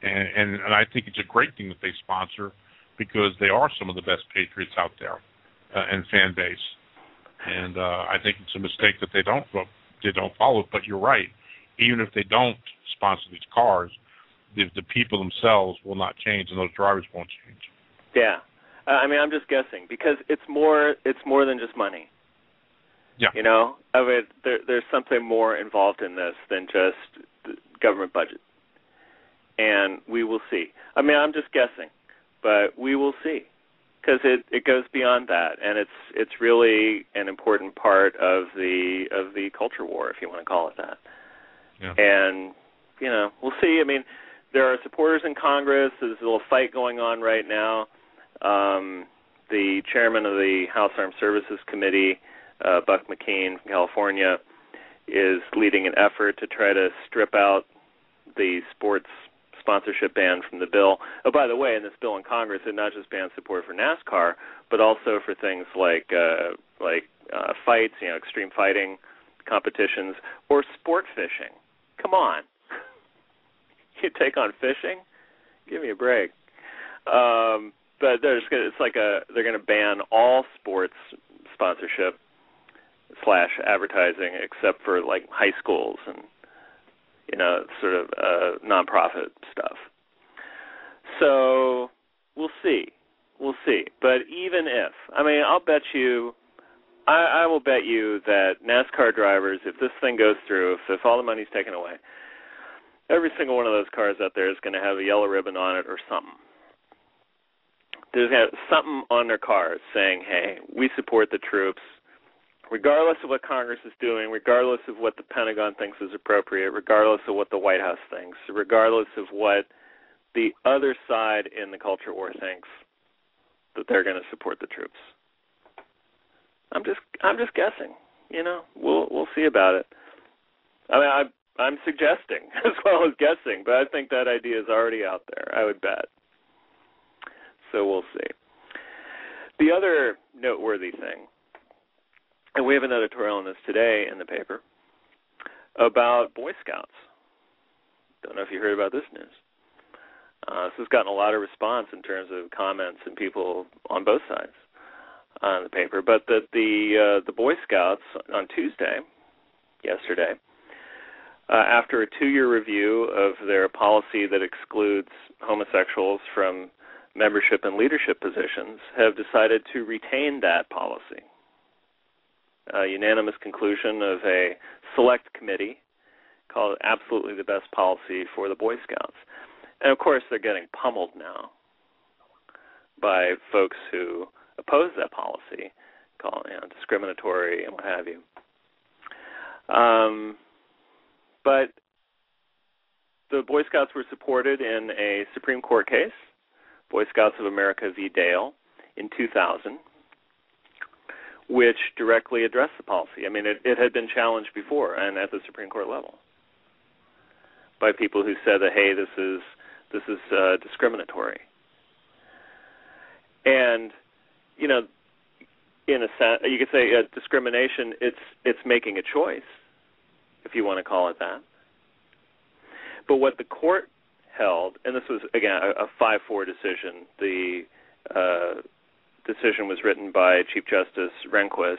And I think it's a great thing that they sponsor, because they are some of the best patriots out there and fan base. And I think it's a mistake that they don't follow it. But you're right. Even if they don't sponsor these cars, the people themselves will not change, and those drivers won't change. Yeah. I mean, I'm just guessing, because it's more than just money. Yeah. I mean, there's something more involved in this than just the government budget. And we will see. I mean, I'm just guessing, but we will see, because it goes beyond that, and it's really an important part of the culture war, if you want to call it that. Yeah. And we'll see. I mean, there are supporters in Congress. There's a little fight going on right now. The chairman of the House Armed Services Committee, Buck McKean from California, is leading an effort to try to strip out the sports sponsorship ban from the bill. Oh, by the way, in this bill in Congress, it not just bans support for NASCAR, but also for things like fights, extreme fighting competitions, or sport fishing. Come on. You take on fishing? Give me a break. But they're going to ban all sports sponsorship / advertising except for like high schools and sort of nonprofit stuff. So we'll see. But even if, I'll bet you, I will bet you that NASCAR drivers, if this thing goes through, if all the money's taken away, every single one of those cars out there is going to have a yellow ribbon on it or something. there's something on their cars saying, hey, we support the troops, regardless of what Congress is doing, regardless of what the Pentagon thinks is appropriate, regardless of what the White House thinks, regardless of what the other side in the culture war thinks, that they're going to support the troops. I'm just guessing. We'll see about it. I mean, I'm suggesting as well as guessing, but I think that idea is already out there, I would bet. So we'll see. The other noteworthy thing, and we have an editorial on this today in the paper, about Boy Scouts. Don't know if you heard about this news. This has gotten a lot of response in terms of comments and people on both sides on the paper, but that the Boy Scouts on Tuesday, yesterday, after a 2-year review of their policy that excludes homosexuals from membership and leadership positions, have decided to retain that policy. A unanimous conclusion of a select committee called absolutely the best policy for the Boy Scouts. And of course, they're getting pummeled now by folks who oppose that policy, call it discriminatory and what have you. But the Boy Scouts were supported in a Supreme Court case, Boy Scouts of America v. Dale, in 2000, which directly addressed the policy. I mean, it had been challenged before and at the Supreme Court level by people who said that, hey, this is discriminatory. And, in a sense, you could say discrimination, it's making a choice, if you want to call it that. But what the court held, and this was, again, a 5-4 decision. The decision was written by Chief Justice Rehnquist.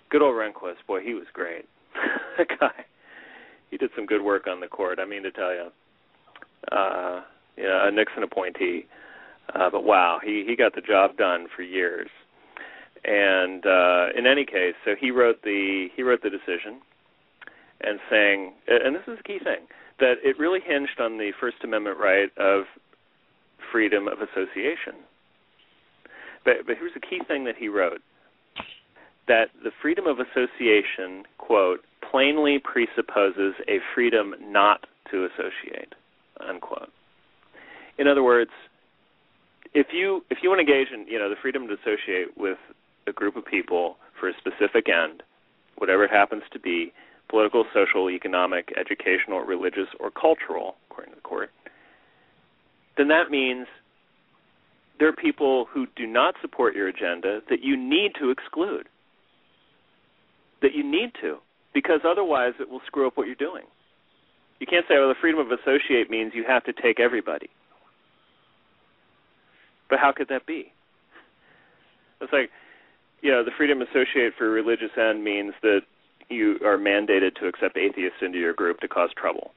Good old Rehnquist, boy, he was great. That guy, he did some good work on the court, I mean to tell you. A Nixon appointee. But wow, he got the job done for years. And in any case, so he wrote the decision and saying, and this is the key thing, that it really hinged on the First Amendment right of freedom of association. But here's the key thing that he wrote, that the freedom of association, quote, plainly presupposes a freedom not to associate, unquote. In other words, if you want to engage in the freedom to associate with a group of people for a specific end, whatever it happens to be, political, social, economic, educational, religious, or cultural, according to the court, then that means there are people who do not support your agenda that you need to exclude. That you need to, because otherwise it will screw up what you're doing. You can't say, well, the freedom of associate means you have to take everybody. But how could that be? It's like, the freedom to associate for a religious end means that you are mandated to accept atheists into your group to cause trouble.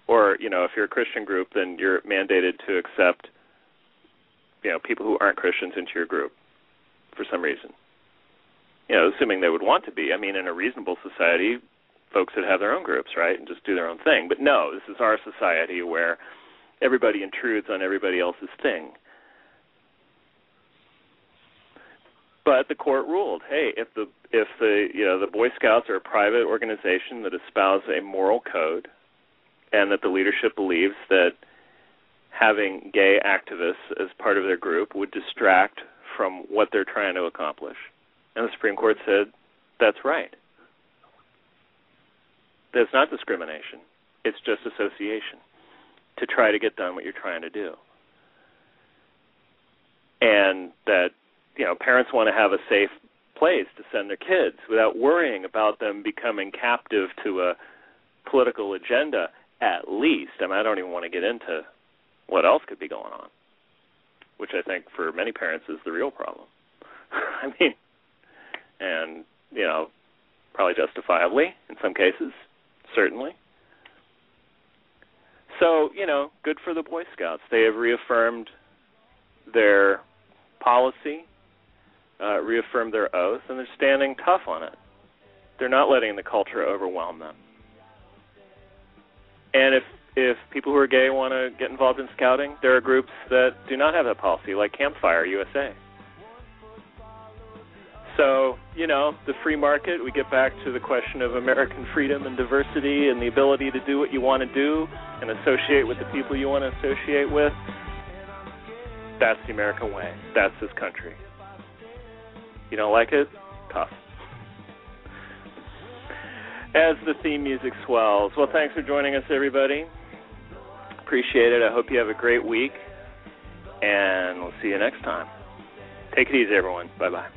Or, if you're a Christian group, then you're mandated to accept, people who aren't Christians into your group for some reason. Assuming they would want to be. I mean, in a reasonable society, folks would have their own groups, right, and just do their own thing. But no, this is our society where everybody intrudes on everybody else's thing. But the court ruled, hey, if the Boy Scouts are a private organization that espouses a moral code, and that the leadership believes that having gay activists as part of their group would distract from what they're trying to accomplish, and the Supreme Court said that's right. That's not discrimination. It's just association to try to get done what you're trying to do. And that, parents want to have a safe place to send their kids without worrying about them becoming captive to a political agenda, at least. I mean, I don't even want to get into what else could be going on, which I think for many parents is the real problem. I mean, and, probably justifiably in some cases, certainly. So, good for the Boy Scouts. They have reaffirmed their policy, reaffirmed their oath, and they're standing tough on it. They're not letting the culture overwhelm them. And if people who are gay want to get involved in scouting, there are groups that do not have that policy, like Campfire USA. So, the free market, we get back to the question of American freedom and diversity and the ability to do what you want to do and associate with the people you want to associate with. That's the American way. That's this country. You don't like it? Tough. As the theme music swells, well, thanks for joining us, everybody. Appreciate it. I hope you have a great week, and we'll see you next time. Take it easy, everyone. Bye-bye.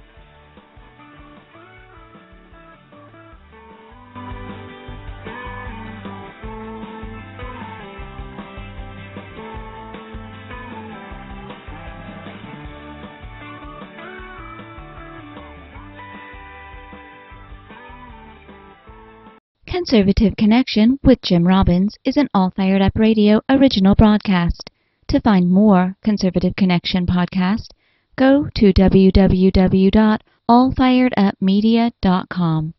Conservative Connection with Jim Robbins is an All Fired Up Radio original broadcast. To find more Conservative Connection podcasts, go to www.allfiredupmedia.com.